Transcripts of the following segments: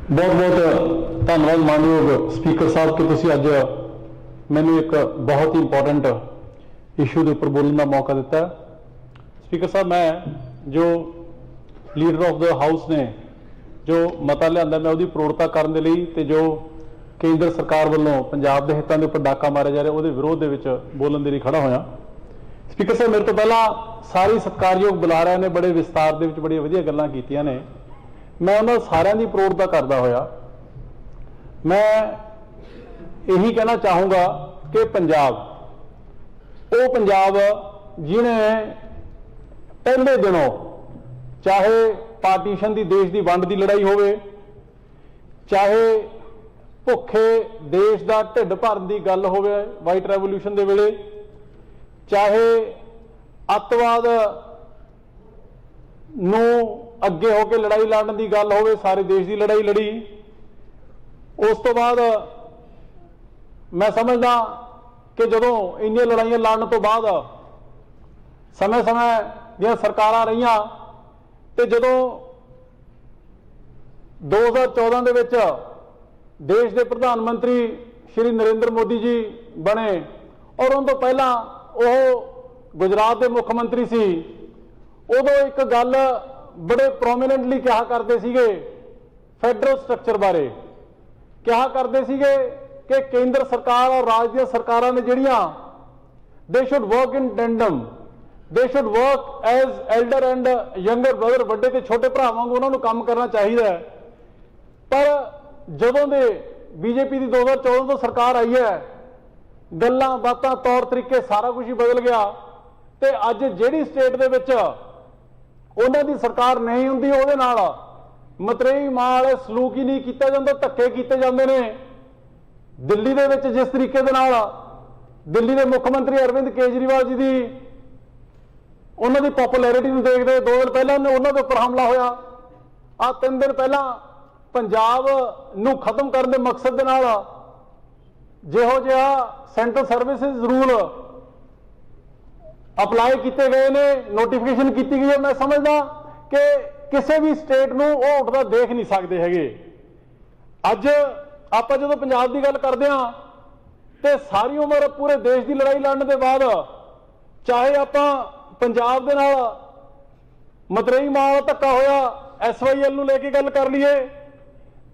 बहुत बहुत धन्यवाद मानयोग स्पीकर साहब कि तुसीं अज मैनूं एक बहुत ही इंपॉर्टेंट इशू के उपर बोलने का मौका दिता है। स्पीकर साहब, मैं जो लीडर ऑफ द हाउस ने जो मता लिया मैं उसकी प्रौढ़ता करने के लिए ते जो केंद्र सरकार वालों पंजाब के हितों के उपर डाका मारे जा रहा है वो विरोध के बोलने के लिए खड़ा होया। स्पीकर साहब, मेरे तो पहला सारी सत्कारयोग बुलारिया ने बड़े विस्तार के बड़ी वधिया गल्लां कीतियां ने। मैं उन्होंने सारिਆਂ की प्रौढ़ता करता होया मैं यही कहना चाहूँगा कि पंजाब वो पंजाब जिन्हें पहले दिनों चाहे पार्टीशन की देश की वंड की लड़ाई होवे, चाहे भुखे देश का ढिड भरन की गल होवे वाइट रेवोल्यूशन के वेले, चाहे अतवाद नूं अगे होकर लड़ाई लड़न की गल होवे, सारे देश की लड़ाई लड़ी। उस तो बाद मैं समझदा कि जदों इन्नियां लड़ाइयां लड़न तो बाद समय समय दी सरकारां रहियां ते जदों 2014 दे विच देश के प्रधानमंत्री श्री नरेंद्र मोदी जी बने और उन तो पहला वो गुजरात के मुख्यमंत्री सी, उदों एक गल बड़े प्रोमिनेंटली कहा करते सीगे फैडरल स्ट्रक्चर बारे कहा करते सीगे कि केंद्र सरकार और राज्य सरकारां ने जिहड़ियां they should work in tandem, they should work as elder and younger brother, बड़े ते छोटे भरा वांग उन्होंने काम करना चाहिए। पर जदों दे बीजेपी की 2014 तो सरकार आई है, गल्लां बातां तौर तरीके सारा कुछ ही बदल गया ते अज जिहड़ी स्टेट दे विच उन्हां दी सरकार नहीं हुंदी उहदे नाल मतरेई माल सलूक ही नहीं कीता जांदा, धक्के कीते जांदे ने। दिल्ली दे विच जिस तरीके दे नाल दिल्ली के मुख्यमंत्री अरविंद केजरीवाल जी की उन्हां दी पॉपुलैरिटी नूं देखदे 2 दिन पहला उन्हां दे उपर हमला होया, आ 3 दिन पहला पंजाब नूं खत्म करने के मकसद दे नाल जिहो जिहा सेंट्रल सर्विसेज रूल अपलाई किए गए ने, नोटिफिकेशन की गई है। मैं समझदा कि किसी भी स्टेट नूं वो उठदा देख नहीं सकते हैगे। अज आपां जदों पंजाब की गल करदे हां ते सारी उम्र पूरे देश की लड़ाई लड़न के बाद चाहे आपां पंजाब दे नाल मतरेई माल धक्का होया SYL नूं लेके गल कर लीए,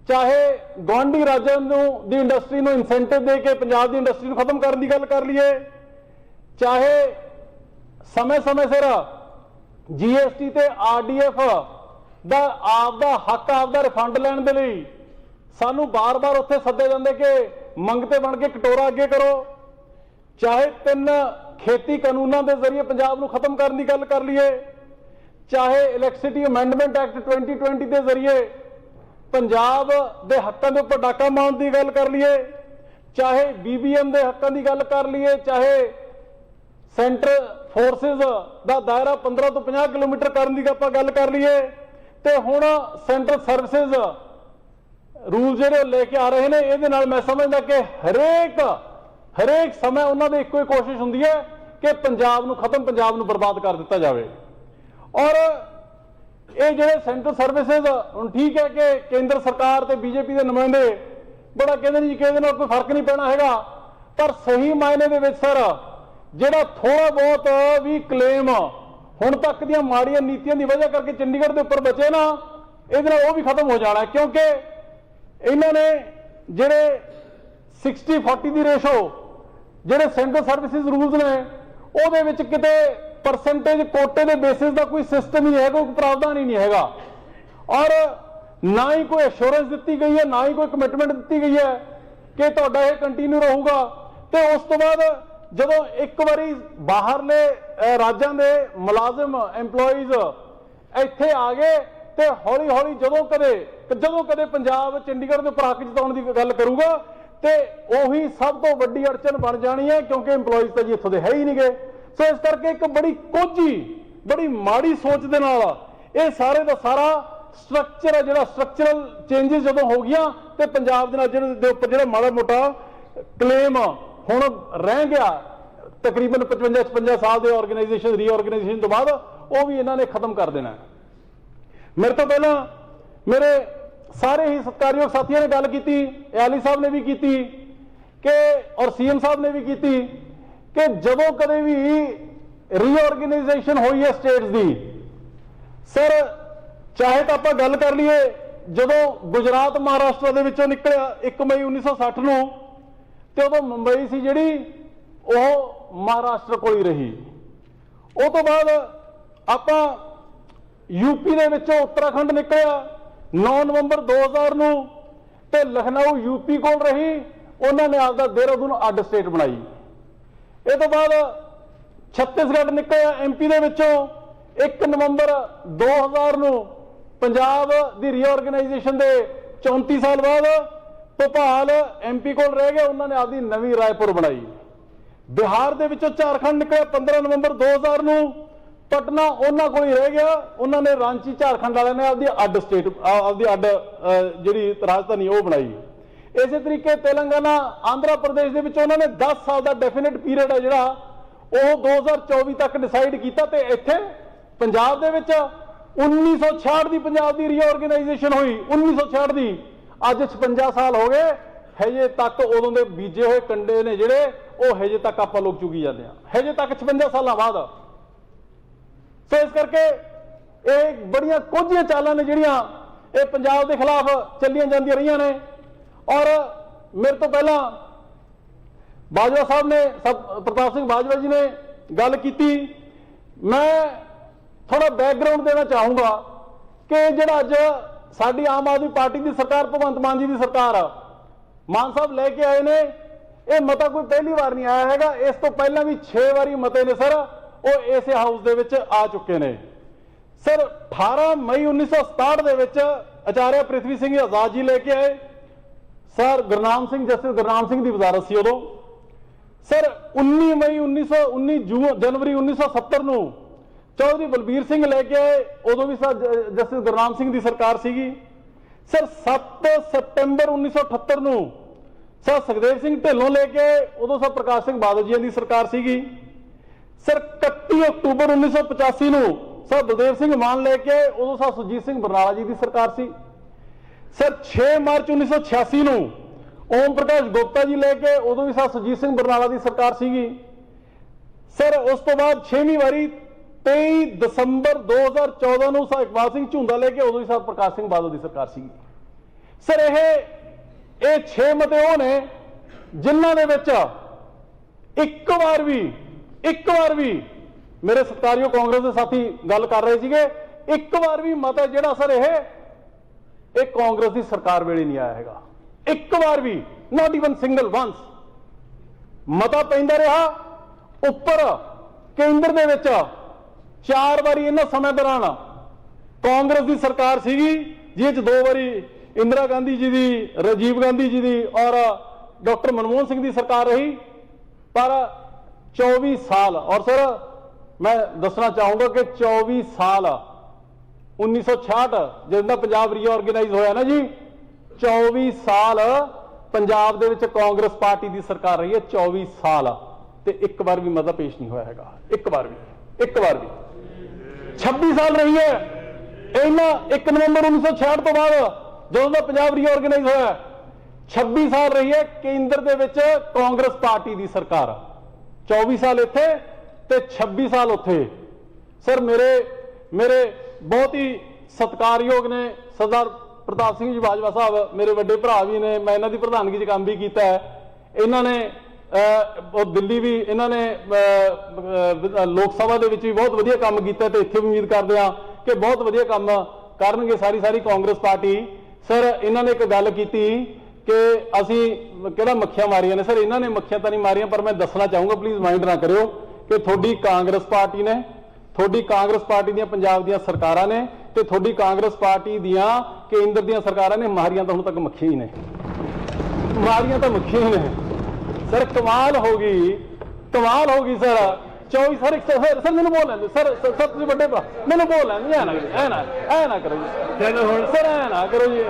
चाहे गुआढ़ी राज्यों की इंडस्ट्री में इंसेंटिव दे के पंजाब की इंडस्ट्री को खत्म करने की गल कर लीए, चाहे समय समय सिर GST ते RDF दा आपदा हक आपदा रिफंड लैण दे लई सानू बार बार उत्थे सद्दे जांदे कि मंगते बन के कटोरा अगे करो, चाहे 3 खेती कानूनों के जरिए पंजाब नूं खत्म करने की गल कर लीए, चाहे इलैक्ट्रिसिटी अमेंडमेंट एक्ट 2020 के जरिए पंजाब के हकों के उपर डाका मारने की गल कर लीए, चाहे BBM के हकों की गल कर लीए, चाहे सेंटर फोर्सिस का दायरा 15 तो 50 किलोमीटर करने की आप गल कर लीए, तो हुण सेंट्रल सर्विसेज रूल जो लेके आ रहे हैं ये मैं समझदा कि हरेक समय उन्होंने एको ही कोशिश होंदी है कि पंजाब नूं खत्म, पंजाब नूं बर्बाद कर दिता जाए। और ये जो सेंट्रल सर्विसेज हुण ठीक है कि केंद्र सरकार ते बीजेपी के नुमाइंदे बड़ा कहते जी कि कोई फर्क नहीं पैना हैगा, पर सही मायने दे विच सर जिहड़ा थोड़ा बहुत भी क्लेम हुण तक दी माड़ियां नीतियां की वजह करके चंडीगढ़ के उपर बचे ना, ये भी खत्म हो जाना, क्योंकि इन्होंने जिहड़े 60-40 की रेशो जिहड़े सेंट्रल सर्विसेज रूल्स ने उहदे विच किते परसेंटेज कोटे के बेसिस का कोई सिस्टम ही है, कोई प्रावधान ही नहीं है, और ना ही कोई एश्योरेंस दी गई है, ना ही कोई कमिटमेंट दी गई है कि तुहाडा यह कंटिन्यू रहूगा। तो उस तो बाद जदों एक बारी बाहरले राज्यों के मुलाजिम एम्पलॉइज इत्थे आ गए तो हौली हौली जदों कदे पंजाब चंडीगढ़ के उपर हक जताउण की गल करूगा तो उही सब तो वड्डी अड़चन बन जानी है, क्योंकि एम्पलॉइज तो जी इत्थों दे है ही नहीं गए। सो इस करके एक बड़ी कोझी बड़ी माड़ी सोच के नाल ये सारे का सारा स्ट्रक्चर है, जो स्ट्रक्चरल चेंजिस जो हो गया तो पंजाब के उपर जो माड़ा मोटा क्लेम हुण रह गया तकरीबन 55-56 साल के ऑर्गेनाइजेशन रीऑर्गेनाइजेशन तो बाद वो भी इन्होंने खत्म कर देना। मेरे तो पहला मेरे सारे ही सत्कारयोग साथियों ने गल की, याली साहब ने भी की कि और सीएम साहब ने भी की कि जदों कदे भी रीऑर्गेनाइजेशन हुई है स्टेट्स की, सर चाहे तो आप गल कर लीए जदों गुजरात महाराष्ट्र दे विचों निकलिया 1 मई 1960 नूं, ते उदों मुंबई सी जिहड़ी वो महाराष्ट्र कोल ही रही। उस तो बाद आपां यूपी दे विचों उत्तराखंड निकलिया 9 नवंबर 2000 नूं, ते लखनऊ यूपी कोल रही, उन्होंने आपका देहरादून अड स्टेट बनाई। इस तो बाद छत्तीसगढ़ निकलिया एमपी दे विचों 1 नवंबर 2000 नूं, पंजाब दी रीऑर्गेनाइजेशन दे 34 साल बाद भोपाल एमपी कोल रह गया, उन्होंने आपकी नवीं रायपुर बनाई। बिहार दे विचों झारखंड निकलिया 15 नवंबर 2000 नूं, पटना उन्होंने कोल ही रह गया, उन्होंने रांची झारखंड वाले ने आपकी अड स्टेट आपकी अड जिहड़ी राजधानी वो बनाई। इस तरीके तेलंगाना आंध्र प्रदेश के उन्होंने 10 साल का डेफिनेट पीरियड है जोड़ा वो 2024 तक डिसाइड किया। तो इत्थे पंजाब दे विच 1966 की पंजाब की रीऑर्गेनाइजेशन हुई, 1966 की, अज 56 साल हो गए, हजे तक उदों के बीजे हुए कंडे ने जिहड़े वो हजे तक आप लोग चुगी जाते हैं, हजे तक 56 साल बाद। सो इस करके ये बड़ियां कोझियां चालां ने जिहड़ियां ये पंजाब के खिलाफ चलियां जांदियां रहियां ने। और मेरे तो पहला बाजवा साहब ने प्रताप सिंह बाजवा जी ने गल की, मैं थोड़ा बैकग्राउंड देना चाहूँगा कि जिहड़ा अज साडी आम आदमी पार्टी की सरकार, भगवंत मान जी की सरकार मान साहब लेके आए ने, ये मता कोई पहली बार नहीं आया हैगा, इस तो पहला भी 6 बारी मते ने सर वो इस हाउस दे विच आ चुके ने। सर 18 मई 1967 दे विच आचार्य पृथ्वी सिंह आजाद जी लेके आए, सर गुरनाम सिंह जस्टिस गुरनाम सिंह की वजारत सी उदों। सर 19 मई 19 जनवरी 1970 नूं चौधरी बलबीर सिंह लेके आए, उदों भी सर जस्टिस गुरनाम सिंह की सरकार सीगी। सर 7 सितंबर 1978 नूं सर सुखदेव सिंह ढिल्लों लेके आए, उदों सर प्रकाश सिंह बादल जी की सरकार सीगी। सर 31 अक्तूबर 1985 नूं सर बलदेव सिंह मान लेके आए, उदों सर सुरजीत सिंह बरनाला जी की सरकार सी। सर 6 मार्च 1986 नूं ओम प्रकाश गुप्ता जी लेके, उदों भी सर सुरजीत सिंह बरनाला की सरकार सीगी। सर उस तो बाद 6वीं बारी 23 दसंबर 2014 नूं सर इकबाल सिंह झुंदा लेके, उदों भी सर प्रकाश सिंह बादल की सरकार सीगी। सर ये 6 मते वो ने जिन्हां दे विच एक बार भी मेरे सत्कारयोग कांग्रेस के साथी गल कर रहे थे, एक बार भी मता जिहड़ा सर ये कांग्रेस की सरकार वेले नहीं आया हैगा, एक बार भी, नॉट इवन सिंगल वंस। मता पैंदा रहा उपर केंद्र दे विच 4 बारी इन्हां समय दौरान कांग्रेस की सरकार सीगी, जिस 2 बारी इंदिरा गांधी जी की, राजीव गांधी जी की और डॉक्टर मनमोहन सिंह की सरकार रही। पर 24 साल, और सर मैं दसना चाहूंगा कि 24 साल 1966 जिसदा पंजाब रीऑर्गेनाइज होया ना जी, 24 साल पंजाब दे विच कांग्रेस पार्टी की सरकार रही है, 24 साल, ते एक बार भी मता पेश नहीं होया हैगा, एक बार भी 26 साल रही है इन्हां 1 नवंबर 1966 तो बाद जो पंजाब रीऑर्गेनाइज होया, 26 साल रही है केंद्र दे विच कांग्रेस पार्टी की सरकार, 24 साल इत्थे ते 26 साल उत्थे। सर मेरे बहुत ही सत्कारयोग ने सरदार प्रताप सिंह जी बाजवा साहब, मेरे वड्डे भरा भी ने, मैं इन्हां दी प्रधानगी च काम भी कीता है। इन्होंने दिल्ली भी इन्होंने लोक सभा दे विच भी बहुत वधिया काम किया, तो इत्थे भी उम्मीद करते हैं कि बहुत वधिया काम करनगे सारी कांग्रेस पार्टी। सर इन्होंने एक गल की कि असी किहड़ा मक्खियां मारियां ने, सर इन्होंने मक्खियां तो नहीं मारियां, पर मैं दसना चाहूँगा, प्लीज़ माइंड ना करियो कि थोड़ी कांग्रेस पार्टी ने, थोड़ी कांग्रेस पार्टी दी पंजाब दी सरकारां ने, ते थोड़ी कांग्रेस पार्टी दियां केंद्र दी सरकारां ने मारियां तो हुण तक मक्खियां ही ने, मारियां तो मक्खियां ही ने। सर कमाल होगी सर। 24 सर मैंने बोल लें सर तुम बड़े मैंने बोल लें, ऐ ना करो जी, चलो सर ऐ ना करो जी,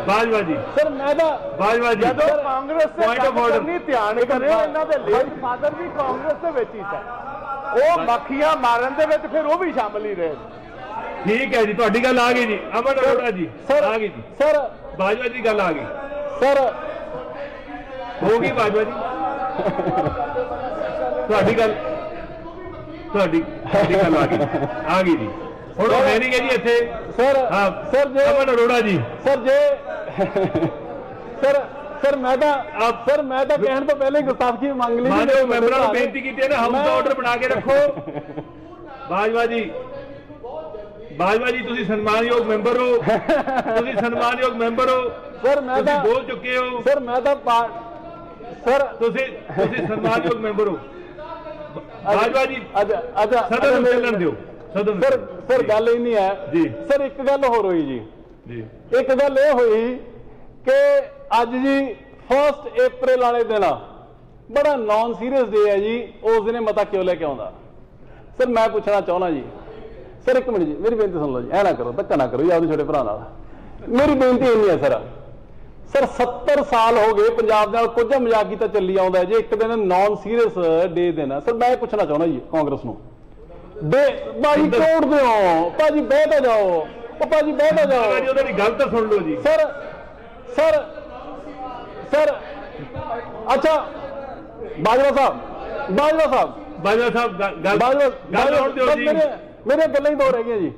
बाजवा जी सर मैं तो कांग्रेस से नहीं ध्यान करे, इन्हां दे लेट फादर भी कांग्रेस दे विच ही सी, वो मक्खियां मारन दे विच फिर वो भी शामिल ही रहे। ठीक है जी, ਤੁਹਾਡੀ ਗੱਲ ਆ ਗਈ ਜੀ। ਅਮਨ ਅਰੋੜਾ ਜੀ ਸਰ ਆ ਗਈ ਜੀ। ਸਰ ਬਾਜਵਾ ਦੀ ਗੱਲ ਆ ਗਈ, ਸਰ ਹੋ ਗਈ ਬਾਜਵਾ ਜੀ। ਤੁਹਾਡੀ ਗੱਲ ਤੁਹਾਡੀ ਗੱਲ ਆ ਗਈ ਜੀ। ਹੁਣ ਮੈਂ ਨਹੀਂ ਜੀ ਇੱਥੇ ਸਰ ਹਾਂ ਸਰ ਜੇ ਅਮਨ ਅਰੋੜਾ ਜੀ ਸਰ ਜੇ ਸਰ ਮੈਂ ਤਾਂ ਕਹਿਣ ਤੋਂ ਪਹਿਲੇ ਗੁਸਤਾਖੀ ਮੰਗ ਲਈ ਮਾਨਯੋਗ ਮੈਂਬਰਾਂ ਨੂੰ ਬੇਨਤੀ ਕੀਤੀ ਹੈ ਨਾ, ਹਾਊਸ ਦਾ ਆਰਡਰ ਬਣਾ ਕੇ ਰੱਖੋ। ਬਾਜਵਾ ਜੀ ਤੁਸੀਂ ਸਨਮਾਨਯੋਗ ਮੈਂਬਰ ਹੋ, ਤੁਸੀਂ ਸਨਮਾਨਯੋਗ ਮੈਂਬਰ ਹੋ ਸਰ। ਮੈਂ ਤੁਸੀਂ ਤਾਂ ਬੋਲ ਚੁੱਕੇ ਹੋ ਸਰ, ਮੈਂ ਤਾਂ ਸਰ ਤੁਸੀਂ ਸਨਮਾਨਯੋਗ ਮੈਂਬਰ ਹੋ। ਬਾਜਵਾ ਜੀ ਅੱਜ ਸਦਨ ਨੂੰ ਚੱਲਣ ਦਿਓ। ਸਦਨ ਸਰ ਗੱਲ ਇਹ ਨਹੀਂ ਹੈ ਜੀ ਸਰ। ਇੱਕ ਗੱਲ ਹੋਰ ਹੋਈ ਜੀ, ਇੱਕ ਗੱਲ ਇਹ ਹੋਈ ਕਿ ਅੱਜ ਜੀ 1 ਅਪ੍ਰੈਲ ਵਾਲੇ ਦਿਨ ਬੜਾ ਨਾਨ ਸੀਰੀਅਸ ਡੇ ਹੈ ਜੀ। ਉਸ ਦਿਨ ਮਤਾ ਕਿਉਂ ਲੈ ਕੇ ਆਉਂਦਾ? ਸਰ ਮੈਂ ਪੁੱਛਣਾ ਚਾਹੁੰਦਾ ਜੀ ਸਰ, ਇੱਕ ਮਿੰਟ ਜੀ ਮੇਰੀ ਬੇਨਤੀ ਸੁਣ ਲਓ ਜੀ। ਐ ਨਾ ਕਰੋ, ਧੱਕਾ ਨਾ ਕਰੋ ਜੀ ਆਪਦੇ ਛੋਟੇ ਭਰਾ ਨਾਲ। ਮੇਰੀ ਬੇਨਤੀ ਇੰਨੀ ਹੈ ਸਰ 70 ਸਾਲ ਹੋ ਗਏ ਪੰਜਾਬ ਨਾਲ ਕੁਝ ਮਜ਼ਾਕ ਕੀਤਾ ਚੱਲੀ ਆਉਂਦਾ ਜੇ ਇੱਕ ਦਿਨ ਨਾਨ ਸੀਰੀਅਸ ਡੇ ਦੇਣਾ। ਸਰ ਮੈਂ ਪੁੱਛਣਾ ਚਾਹੁੰਦਾ ਜੀ ਕਾਂਗਰਸ ਨੂੰ, ਭਾਜੀ ਤੋੜ ਦਿਓ, ਭਾਜੀ ਬਹਿ ਤਾਂ ਜਾਓ, ਉਹ ਭਾਜੀ ਬਹਿ ਤਾਂ ਜਾਓ ਜੀ। ਉਹਦੀ ਗੱਲ ਤਾਂ ਸੁਣ ਲਓ ਜੀ। ਸਰ ਅੱਛਾ ਬਾਜਵਾ ਸਾਹਿਬ ਗੱਲ ਹੋਣ ਦਿਓ ਜੀ। ਮੇਰੇ ਗੱਲਾਂ ਹੀ ਦੋ ਰਹਿ ਗਈਆਂ ਜੀ।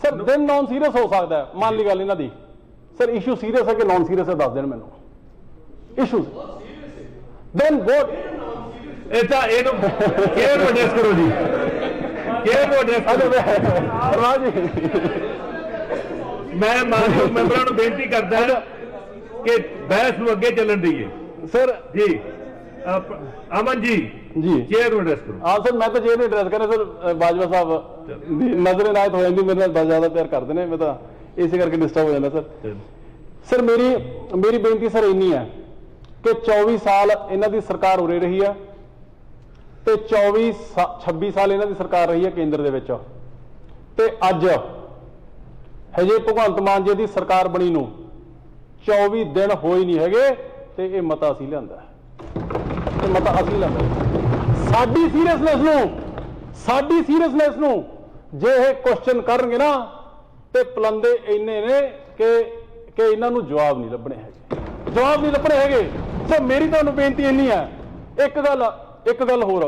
ਸਰ ਦਿਨ ਨਾਨ ਸੀਰੀਅਸ ਹੋ ਸਕਦਾ ਹੈ, ਮੰਨ ਲਈ ਗੱਲ ਇਹਨਾਂ ਦੀ। ਸਰ ਇਸ਼ੂ ਸੀਰੀਅਸ ਹੈ ਕਿ ਨਾਨ ਸੀਰੀਅਸ ਹੈ, ਦੱਸ ਦੇਣ ਮੈਨੂੰ। ਇਸ਼ੂ ਦੈਨ ਵੋਟ ਇਹਨੂੰ ਕੇਅਰ ਨੂੰ ਐਡਰੈਸ ਕਰੋ ਜੀ। ਕੇਅਰ ਨੂੰ ਐਡਰੈਸ ਰਾਜ ਮੈਂ ਮਾਨਯੋਗ ਮੈਂਬਰਾਂ ਨੂੰ ਬੇਨਤੀ ਕਰਦਾ ਕਿ ਬਹਿਸ ਨੂੰ ਅੱਗੇ ਚੱਲਣ ਦਈਏ। ਸਰ ਜੀ ਅਮਨ ਜੀ ਚੇਅਰ ਨੂੰ ਐਡਰੈਸ ਕਰੋ। ਹਾਂ ਸਰ, ਮੈਂ ਤਾਂ ਚੇਅਰ ਨੂੰ ਐਡਰੈਸ ਕਰਨਾ। ਸਰ ਬਾਜਵਾ ਸਾਹਿਬ ਦੀ ਨਜ਼ਰ ਇਨਾਇਤ ਹੋ ਜਾਂਦੀ, ਮੇਰੇ ਨਾਲ ਬਹੁਤ ਜ਼ਿਆਦਾ ਪਿਆਰ ਕਰਦੇ ਨੇ, ਮੈਂ ਤਾਂ ਇਸੇ ਕਰਕੇ ਡਿਸਟਰਬ ਹੋ ਜਾਂਦਾ ਸਰ। ਸਰ ਮੇਰੀ ਬੇਨਤੀ ਸਰ ਇੰਨੀ ਹੈ ਕਿ 24 ਸਾਲ ਇਹਨਾਂ ਦੀ ਸਰਕਾਰ ਉਰੇ ਰਹੀ ਹੈ ਤੇ 26 ਸਾਲ ਇਹਨਾਂ ਦੀ ਸਰਕਾਰ ਰਹੀ ਹੈ ਕੇਂਦਰ ਦੇ ਵਿੱਚ, ਤੇ ਅੱਜ ਹਜੇ ਭਗਵੰਤ ਮਾਨ ਜੀ ਦੀ ਸਰਕਾਰ ਬਣੀ ਨੂੰ 24 ਦਿਨ ਹੋਏ ਨਹੀਂ ਹੈਗੇ ਤੇ ਇਹ ਮਤਾ ਅਸੀਂ ਲਿਆਂਦਾ। ਇਹ ਮਤਾ ਅਸੀਂ ਲਿਆਂਦਾ। ਸਾਡੀ ਸੀਰੀਅਸਨੈਸ ਨੂੰ ਜੇ ਇਹ ਕੁਐਸਚਨ ਕਰਨਗੇ ਨਾ ਤੇ ਪਲੰਦੇ ਇੰਨੇ ਨੇ ਕਿ ਇਹਨਾਂ ਨੂੰ ਜਵਾਬ ਨਹੀਂ ਲੱਭਣੇ ਹੈਗੇ। ਸੋ ਮੇਰੀ ਤੁਹਾਨੂੰ ਬੇਨਤੀ ਇੰਨੀ ਹੈ, ਇੱਕ ਗੱਲ ਹੋਰ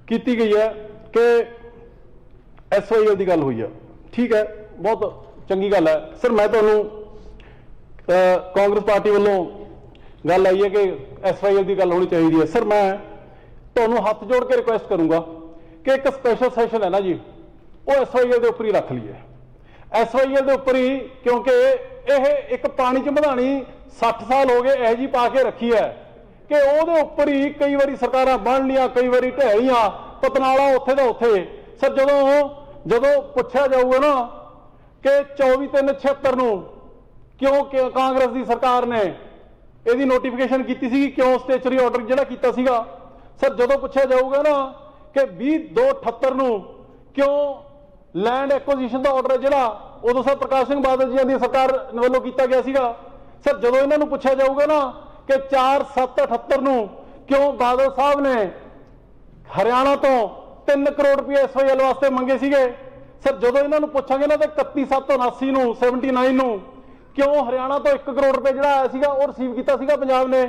ਕੀਤੀ ਗਈ ਹੈ ਕਿ SYL ਦੀ ਗੱਲ ਹੋਈ ਹੈ, ਠੀਕ ਹੈ, ਬਹੁਤ ਚੰਗੀ ਗੱਲ ਹੈ। ਸਰ ਮੈਂ ਤੁਹਾਨੂੰ ਕਾਂਗਰਸ ਪਾਰਟੀ ਵੱਲੋਂ ਗੱਲ ਆਈ ਹੈ ਕਿ SYL ਦੀ ਗੱਲ ਹੋਣੀ ਚਾਹੀਦੀ ਹੈ। ਸਰ ਮੈਂ ਤੁਹਾਨੂੰ ਹੱਥ ਜੋੜ ਕੇ ਰਿਕੁਐਸਟ ਕਰੂੰਗਾ ਕਿ ਇੱਕ ਸਪੈਸ਼ਲ ਸੈਸ਼ਨ ਹੈ ਨਾ ਜੀ, ਉਹ SYL ਦੇ ਉੱਪਰ ਹੀ ਰੱਖ ਲਈਏ। SYL ਦੇ ਉੱਪਰ ਹੀ, ਕਿਉਂਕਿ ਇਹ ਇੱਕ ਪਾਣੀ 'ਚ ਮਧਾਣੀ 60 ਸਾਲ ਹੋ ਗਏ ਇਹੋ ਜਿਹੀ ਪਾ ਕੇ ਰੱਖੀ ਹੈ ਕਿ ਉਹਦੇ ਉੱਪਰ ਹੀ ਕਈ ਵਾਰੀ ਸਰਕਾਰਾਂ ਬਣ ਲੀਆਂ, ਕਈ ਵਾਰੀ ਢਹਿ ਲੀਆਂ, ਪਤਨਾਲਾ ਉੱਥੇ ਦਾ ਉੱਥੇ। ਸਰ ਜਦੋਂ ਪੁੱਛਿਆ ਜਾਊਗਾ ਨਾ ਕਿ 24/3/76 ਨੂੰ ਕਿਉਂ ਕਾਂਗਰਸ ਦੀ ਸਰਕਾਰ ਨੇ ਇਹਦੀ ਨੋਟੀਫਿਕੇਸ਼ਨ ਕੀਤੀ ਸੀ, ਕਿਉਂ ਸਟੇਚਰੀ ਆਰਡਰ ਜਿਹੜਾ ਕੀਤਾ ਸੀਗਾ, ਸਰ ਜਦੋਂ ਪੁੱਛਿਆ ਜਾਊਗਾ ਨਾ ਕਿ 20/2/78 ਨੂੰ ਕਿਉਂ ਲੈਂਡ ਐਕੁਜੀਸ਼ਨ ਦਾ ਆਰਡਰ ਜਿਹੜਾ ਉਦੋਂ ਸਰ ਪ੍ਰਕਾਸ਼ ਸਿੰਘ ਬਾਦਲ ਜੀ ਦੀ ਸਰਕਾਰ ਵੱਲੋਂ ਕੀਤਾ ਗਿਆ ਸੀਗਾ, ਸਰ ਜਦੋਂ ਇਹਨਾਂ ਨੂੰ ਪੁੱਛਿਆ ਜਾਊਗਾ ਨਾ ਕਿ 4/7/78 ਨੂੰ ਕਿਉਂ ਬਾਦਲ ਸਾਹਿਬ ਨੇ ਹਰਿਆਣਾ ਤੋਂ 3 ਕਰੋੜ ਰੁਪਏ SYL ਵਾਸਤੇ ਮੰਗੇ ਸੀਗੇ, ਸਰ ਜਦੋਂ ਇਹਨਾਂ ਨੂੰ ਪੁੱਛਾਂਗੇ ਨਾ ਤੇ 31/7/79 ਨੂੰ 79 ਨੂੰ ਕਿਉਂ ਹਰਿਆਣਾ ਤੋਂ 1 ਕਰੋੜ ਰੁਪਏ ਜਿਹੜਾ ਆਇਆ ਸੀਗਾ ਉਹ ਰਿਸੀਵ ਕੀਤਾ ਸੀਗਾ ਪੰਜਾਬ ਨੇ,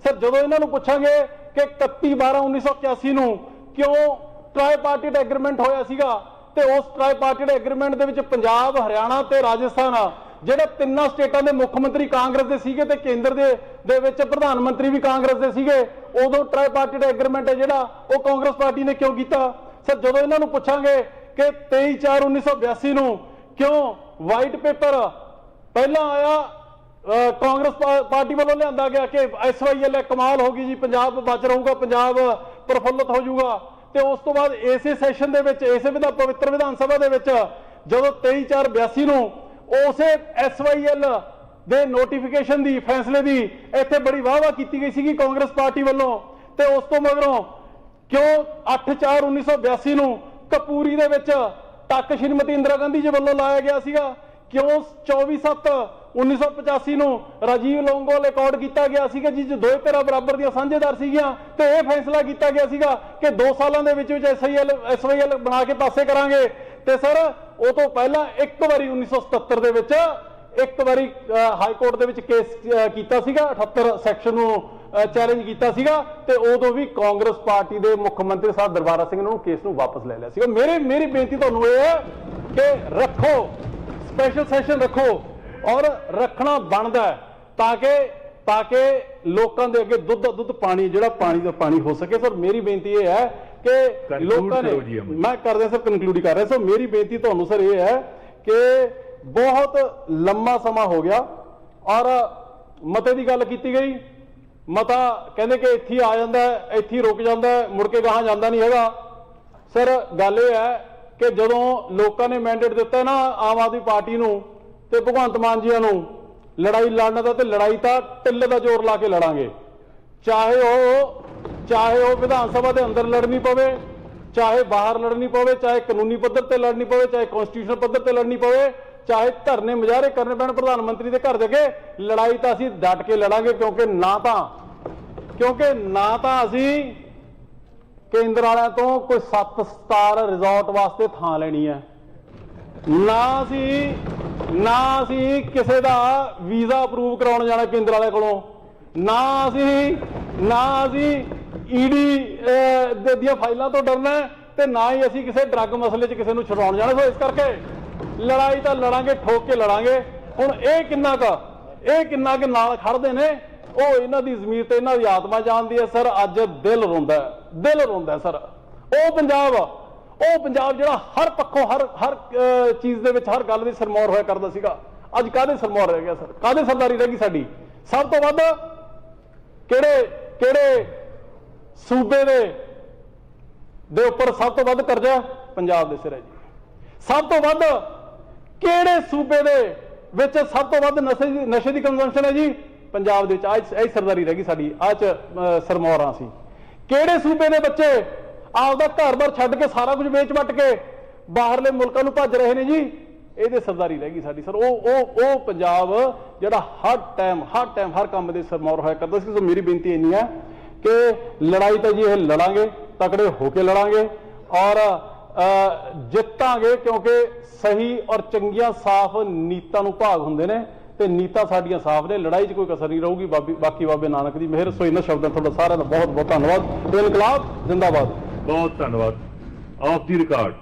ਸਰ ਜਦੋਂ ਇਹਨਾਂ ਨੂੰ ਪੁੱਛਾਂਗੇ ਕਿ 31/12/1981 ਨੂੰ ਕਿਉਂ ਟ੍ਰਾਈਪਾਰਟੀਟ ਐਗਰੀਮੈਂਟ ਹੋਇਆ ਸੀਗਾ ਤੇ ਉਸ ਟ੍ਰਾਈਪਾਰਟੀਟ ਐਗਰੀਮੈਂਟ ਦੇ ਵਿੱਚ ਪੰਜਾਬ, ਹਰਿਆਣਾ ਤੇ ਰਾਜਸਥਾਨ ਜਿਹੜੇ ਤਿੰਨਾਂ ਸਟੇਟਾਂ ਦੇ ਮੁੱਖ ਮੰਤਰੀ ਕਾਂਗਰਸ ਦੇ ਸੀਗੇ ਤੇ ਕੇਂਦਰ ਦੇ ਵਿੱਚ ਪ੍ਰਧਾਨ ਮੰਤਰੀ ਵੀ ਕਾਂਗਰਸ ਦੇ ਸੀਗੇ, ਉਦੋਂ ਟ੍ਰਾਈਪਾਰਟੀਟ ਐਗਰੀਮੈਂਟ ਹੈ ਜਿਹੜਾ ਉਹ ਕਾਂਗਰਸ ਪਾਰਟੀ ਨੇ ਕਿਉਂ ਕੀਤਾ। ਸਰ ਜਦੋਂ ਇਹਨਾਂ ਨੂੰ ਪੁੱਛਾਂਗੇ ਕਿ 23/4/1982 ਨੂੰ ਕਿਉਂ ਵਾਈਟ ਪੇਪਰ ਪਹਿਲਾਂ ਆਇਆ ਕਾਂਗਰਸ ਪਾਰਟੀ ਵੱਲੋਂ ਲਿਆਂਦਾ ਗਿਆ ਕਿ SYL ਕਮਾਲ ਹੋ ਗਈ ਜੀ, ਪੰਜਾਬ ਬਚ ਰਹੂਗਾ, ਪੰਜਾਬ ਪ੍ਰਫੁੱਲਤ ਹੋ ਜਾਊਗਾ, ਤੇ ਉਸ ਤੋਂ ਬਾਅਦ ਇਸੇ ਸੈਸ਼ਨ ਦੇ ਵਿੱਚ ਇਸੇ ਪਵਿੱਤਰ ਵਿਧਾਨ ਸਭਾ ਦੇ ਵਿੱਚ ਜਦੋਂ 23/4/82 ਨੂੰ ਉਸੇ SYL ਦੇ ਨੋਟੀਫਿਕੇਸ਼ਨ ਦੀ ਫੈਸਲੇ ਦੀ ਇੱਥੇ ਬੜੀ ਵਾਹ ਕੀਤੀ ਗਈ ਸੀਗੀ ਕਾਂਗਰਸ ਪਾਰਟੀ ਵੱਲੋਂ, ਤੇ ਉਸ ਤੋਂ ਮਗਰੋਂ ਕਿਉਂ 8/4/1982 ਨੂੰ ਕਪੂਰੀ ਦੇ ਵਿੱਚ ਟੱਕ ਸ਼੍ਰੀਮਤੀ ਇੰਦਰਾ ਗਾਂਧੀ ਜੀ ਵੱਲੋਂ ਲਾਇਆ ਗਿਆ ਸੀਗਾ, ਕਿਉਂ 24/7/1985 ਨੂੰ ਰਾਜੀਵ ਲੋਂਗੋਵਾਲ ਅਕੋਰਡ ਕੀਤਾ ਗਿਆ ਸੀਗਾ ਜਿਸ 'ਚ ਦੋਵੇਂ ਧਿਰਾਂ ਬਰਾਬਰ ਦੀਆਂ ਸਾਂਝੇਦਾਰ ਸੀਗੀਆਂ, ਤੇ ਇਹ ਫੈਸਲਾ ਕੀਤਾ ਗਿਆ ਸੀਗਾ ਕਿ 2 ਸਾਲਾਂ ਦੇ ਵਿੱਚ SYL ਬਣਾ ਕੇ ਪਾਸੇ ਕਰਾਂਗੇ। ਤੇ ਸਰ ਉਹ ਤੋਂ ਪਹਿਲਾਂ ਇੱਕ ਵਾਰੀ 1977 ਦੇ ਵਿੱਚ ਇੱਕ ਵਾਰੀ ਹਾਈ ਕੋਰਟ ਦੇ ਵਿੱਚ ਕੇਸ ਕੀਤਾ ਸੀਗਾ, 78 ਸੈਕਸ਼ਨ ਨੂੰ ਚੈਲੰਜ ਕੀਤਾ ਸੀਗਾ, ਤੇ ਉਦੋਂ ਵੀ ਕਾਂਗਰਸ ਪਾਰਟੀ ਦੇ ਮੁੱਖ ਮੰਤਰੀ ਸਾਹਿਬ ਦਰਬਾਰਾ ਸਿੰਘ ਨੇ ਉਹ ਕੇਸ ਨੂੰ ਵਾਪਸ ਲੈ ਲਿਆ ਸੀਗਾ। ਮੇਰੀ ਬੇਨਤੀ ਤੁਹਾਨੂੰ ਇਹ ਹੈ ਕਿ ਰੱਖੋ, ਸਪੈਸ਼ਲ ਸੈਸ਼ਨ ਰੱਖੋ, ਔਰ ਰੱਖਣਾ ਬਣਦਾ ਤਾਂ ਕਿ ਲੋਕਾਂ ਦੇ ਅੱਗੇ ਦੁੱਧ ਪਾਣੀ, ਜਿਹੜਾ ਪਾਣੀ ਦਾ ਪਾਣੀ ਹੋ ਸਕੇ। ਸਰ ਮੇਰੀ ਬੇਨਤੀ ਇਹ ਹੈ ਕਿ ਲੋਕਾਂ ਨੇ, ਮੈਂ ਕਰਦੇ ਸਰ ਕਨਕਲੂਡ ਕਰ ਰਿਹਾ। ਸੋ ਮੇਰੀ ਬੇਨਤੀ ਤੁਹਾਨੂੰ ਸਰ ਇਹ ਹੈ ਕਿ ਬਹੁਤ ਲੰਮਾ ਸਮਾਂ ਹੋ ਗਿਆ ਔਰ ਮਤੇ ਦੀ ਗੱਲ ਕੀਤੀ ਗਈ, ਮਤਾ ਕਹਿੰਦੇ ਕਿ ਇੱਥੇ ਆ ਜਾਂਦਾ, ਇੱਥੇ ਰੁਕ ਜਾਂਦਾ, ਮੁੜ ਕੇ ਗਾਹਾਂ ਜਾਂਦਾ ਨਹੀਂ ਹੈਗਾ। ਸਰ ਗੱਲ ਇਹ ਹੈ ਕਿ ਜਦੋਂ ਲੋਕਾਂ ਨੇ ਮੈਂਡੇਟ ਦਿੱਤਾ ਨਾ ਆਮ ਆਦਮੀ ਪਾਰਟੀ ਨੂੰ ਤੇ ਭਗਵੰਤ ਮਾਨ ਜੀਆਂ ਨੂੰ ਲੜਾਈ ਲੜਨ ਦਾ, ਤੇ ਲੜਾਈ ਤਾਂ ਟਿੱਲੇ ਦਾ ਜ਼ੋਰ ਲਾ ਕੇ ਲੜਾਂਗੇ, ਚਾਹੇ ਉਹ ਵਿਧਾਨ ਸਭਾ ਦੇ ਅੰਦਰ ਲੜਨੀ ਪਵੇ, ਚਾਹੇ ਬਾਹਰ ਲੜਨੀ ਪਵੇ, ਚਾਹੇ ਕਾਨੂੰਨੀ ਪੱਧਰ ਤੇ ਲੜਨੀ ਪਵੇ, ਚਾਹੇ ਕਨਸਟੀਟਿਊਸ਼ਨਲ ਪੱਧਰ ਤੇ ਲੜਨੀ ਪਵੇ, ਚਾਹੇ ਧਰਨੇ ਮੁਜ਼ਾਹਰੇ ਕਰਨੇ ਪੈਣ ਪ੍ਰਧਾਨ ਮੰਤਰੀ ਦੇ ਘਰ ਦੇ ਅੱਗੇ, ਲੜਾਈ ਤਾਂ ਅਸੀਂ ਡਟ ਕੇ ਲੜਾਂਗੇ। ਕਿਉਂਕਿ ਨਾ ਤਾਂ ਅਸੀਂ ਕੇਂਦਰ ਵਾਲਿਆਂ ਤੋਂ ਕੋਈ 7 ਸਟਾਰ ਰਿਜ਼ੋਰਟ ਵਾਸਤੇ ਥਾਂ ਲੈਣੀ ਹੈ, ਨਾ ਅਸੀਂ ਕਿਸੇ ਦਾ ਵੀਜ਼ਾ ਅਪਰੂਵ ਕਰਾਉਣ ਜਾਣਾ ਕੇਂਦਰ ਵਾਲਿਆਂ ਕੋਲੋਂ, ਨਾ ਅਸੀਂ ਈਡੀ ਦੀਆਂ ਫਾਈਲਾਂ ਤੋਂ ਡਰਨਾ, ਤੇ ਨਾ ਹੀ ਅਸੀਂ ਕਿਸੇ ਡਰੱਗ ਮਸਲੇ 'ਚ ਕਿਸੇ ਨੂੰ ਛਡਾਉਣ ਜਾਣਾ। ਸੋ ਇਸ ਕਰਕੇ ਲੜਾਈ ਤਾਂ ਲੜਾਂਗੇ, ਠੋਕ ਕੇ ਲੜਾਂਗੇ। ਹੁਣ ਇਹ ਕਿੰਨਾ ਕੁ ਨਾਲ ਖੜਦੇ ਨੇ, ਉਹ ਇਹਨਾਂ ਦੀ ਜ਼ਮੀਰ ਤੇ ਇਹਨਾਂ ਦੀ ਆਤਮਾ ਜਾਣਦੀ ਹੈ। ਸਰ ਅੱਜ ਦਿਲ ਰੋਂਦਾ ਸਰ। ਉਹ ਪੰਜਾਬ ਜਿਹੜਾ ਹਰ ਪੱਖੋਂ ਹਰ ਚੀਜ਼ ਦੇ ਵਿੱਚ, ਹਰ ਗੱਲ ਵਿੱਚ ਸਰਮੌਰ ਹੋਇਆ ਕਰਦਾ ਸੀਗਾ, ਅੱਜ ਕਾਹਦੇ ਸਰਮੌਰ ਰਹਿ ਗਿਆ ਸਰ? ਕਾਹਦੇ ਸਰਦਾਰੀ ਰਹਿ ਗਈ ਸਾਡੀ? ਸਭ ਤੋਂ ਵੱਧ ਕਿਹੜੇ ਸੂਬੇ ਦੇ ਉੱਪਰ ਸਭ ਤੋਂ ਵੱਧ ਕਰਜ਼ਾ ਪੰਜਾਬ ਦੇ ਸਿਰ ਹੈ ਜੀ? ਸਭ ਤੋਂ ਵੱਧ ਕਿਹੜੇ ਸੂਬੇ ਦੇ ਵਿੱਚ ਸਭ ਤੋਂ ਵੱਧ ਨਸ਼ੇ ਦੀ ਕੰਜ਼ੰਪਸ਼ਨ ਹੈ ਜੀ? ਪੰਜਾਬ ਦੇ ਵਿੱਚ। ਇਹ ਸਰਦਾਰੀ ਰਹਿ ਗਈ ਸਾਡੀ, ਚ ਸਰਮੌਰਾਂ ਸੀ। ਕਿਹੜੇ ਸੂਬੇ ਦੇ ਬੱਚੇ ਆਪਦਾ ਘਰ-ਬਾਰ ਛੱਡ ਕੇ ਸਾਰਾ ਕੁਝ ਵੇਚ ਵੱਟ ਕੇ ਬਾਹਰਲੇ ਮੁਲਕਾਂ ਨੂੰ ਭੱਜ ਰਹੇ ਨੇ ਜੀ? ਇਹਦੇ ਸਰਦਾਰੀ ਰਹਿ ਗਈ ਸਾਡੀ ਸਰ। ਉਹ ਪੰਜਾਬ ਜਿਹੜਾ ਹਰ ਟਾਈਮ ਹਰ ਕੰਮ ਦੇ ਸਰਮੌਰ ਹੋਇਆ ਕਰਦਾ ਸੀ। ਸੋ ਮੇਰੀ ਬੇਨਤੀ ਇੰਨੀ ਹੈ ਕਿ ਲੜਾਈ ਤਾਂ ਜੀ ਇਹ ਲੜਾਂਗੇ, ਤਕੜੇ ਹੋ ਕੇ ਲੜਾਂਗੇ ਔਰ ਜਿੱਤਾਂਗੇ, ਕਿਉਂਕਿ ਸਹੀ ਔਰ ਚੰਗੀਆਂ ਸਾਫ਼ ਨੀਤਾਂ ਨੂੰ ਭਾਗ ਹੁੰਦੇ ਨੇ, ਤੇ ਨੀਤਾਂ ਸਾਡੀਆਂ ਸਾਫ਼ ਨੇ। ਲੜਾਈ 'ਚ ਕੋਈ ਕਸਰ ਨਹੀਂ ਰਹੂਗੀ। ਬਾਕੀ ਬਾਬੇ ਨਾਨਕ ਦੀ ਮਿਹਰ। ਸੋ ਇਹਨਾਂ ਸ਼ਬਦਾਂ ਤੁਹਾਡਾ ਸਾਰਿਆਂ ਦਾ ਬਹੁਤ ਬਹੁਤ ਧੰਨਵਾਦ। ਇਨਕਲਾਬ ਜ਼ਿੰਦਾਬਾਦ। ਬਹੁਤ ਧੰਨਵਾਦ। Of the record.